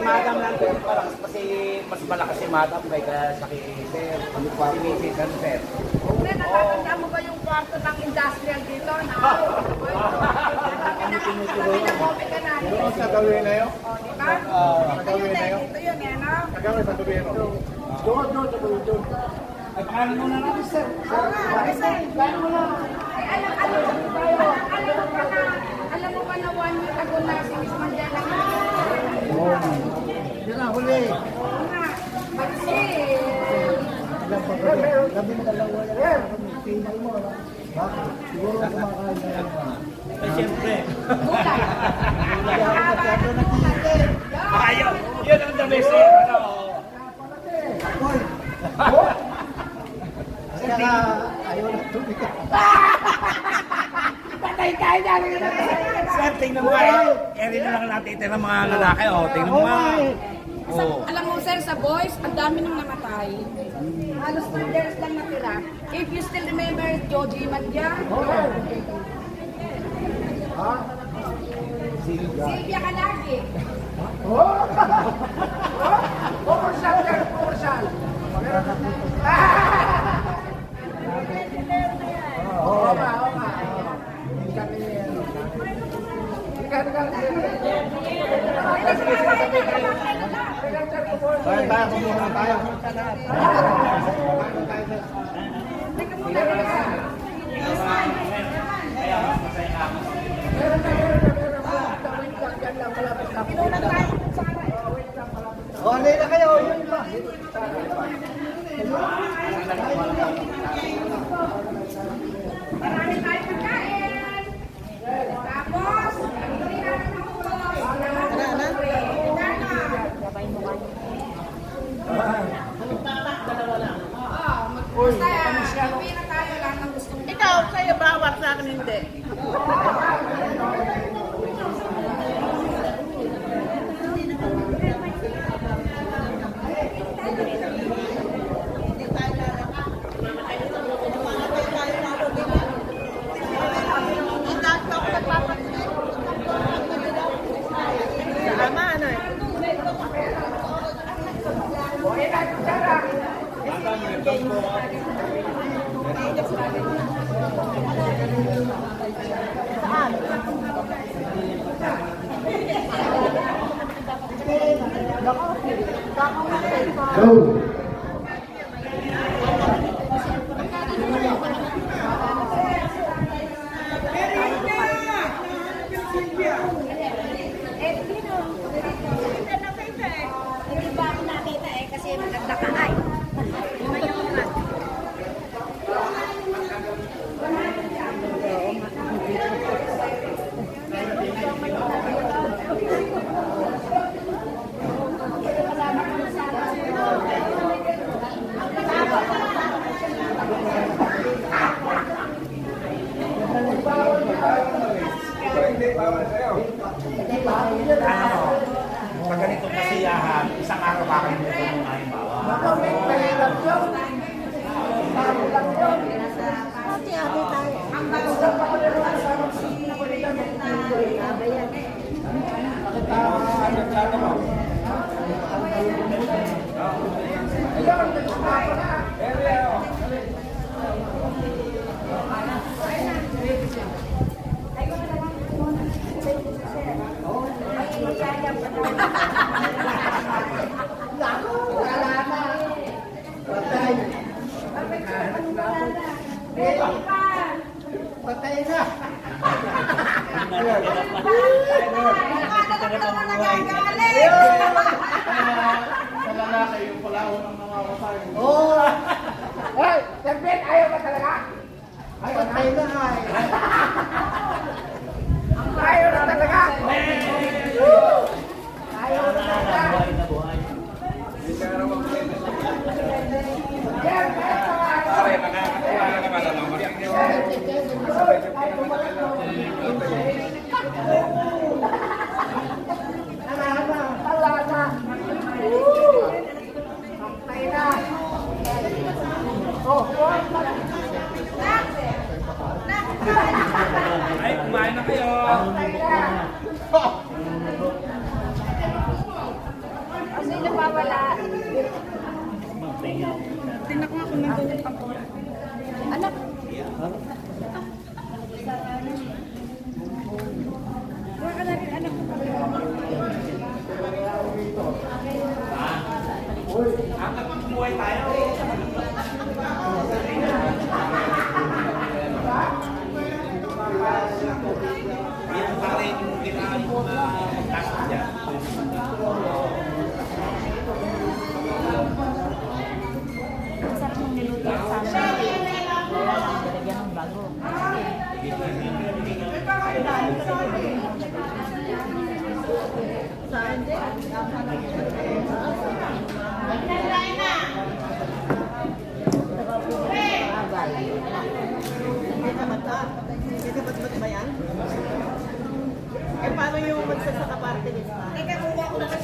Madam lang po parang kasi mas malakas si Madam kaysa sa kay Sir. Ano pa si Sir Sir? Natatanda mo ba yung kwarto ng industrial dito? Sa gawin na yun? O, di ba? Sa gawin na yun? Ito yun, eh, no? Sa gawin sa gobyerno? Doon. Ay, pakalan muna natin, Sir. Oo nga, sir. Ay, alam mo ba na 1 year ago na si Miss Mandela Yan na, huli. Oo nga. Kasi, Bakit? Siguro kumakain na yan. Ay, siyempre. gulay. Ayaw. Yun ang the best, Sir. Apoy! Kaya ayaw na tubig. Patay tayo dyan. Sir, tingnan mo nga. Eri na lang natin ito ng mga lalaki. Oh, tingnan mo nga. Oh. Alam mo, sir, sa boys, ang dami nang namatay. Halos 2 years lang natira. If you still remember Joji Madya, Ha? Silvia Kalagi. Commercial yan, commercial. Oo nga. Tayo, kumuha tayo. Oh, hindi na kayo. Yun pa. Marami tayong pagkain. Tapos, hindi natin maubos. Basta, sabihin na tayo lang ng gusto mo. Ikaw, sa'yo bawat sa akin hindi. Tama, ano eh. Go! Hindi ba ako nakita eh, kasi maganda ka ay. Sa ganitong kasiyahan, isang araw ba kayo nito nung halimbawa? Patay na! Nakakatawa na nagagalit. lalaki yung pala ako nang namamatayin. Oo! Hey! Serpent, ayaw ka talaga? Ay, patay na ay. Ayaw na talaga! Ayaw na talaga! Pare, makakatawa na naman ang mga ay, kumain na kayo. Kasi napawala. Tinak nga kung nandun yung pangkuha. Anak. Kuha ka na rin, anak. Hanggang magbuhay tayo. Yan pa rin yung kailangan mo mag-cast dyan. Masarap mong niluto sa amin. Wala lang, nilagyan ng bago. Hindi naman ta. Hindi naman ba yan? Eh, paano yung magsasaka party list? Teka, kuha ko na kasi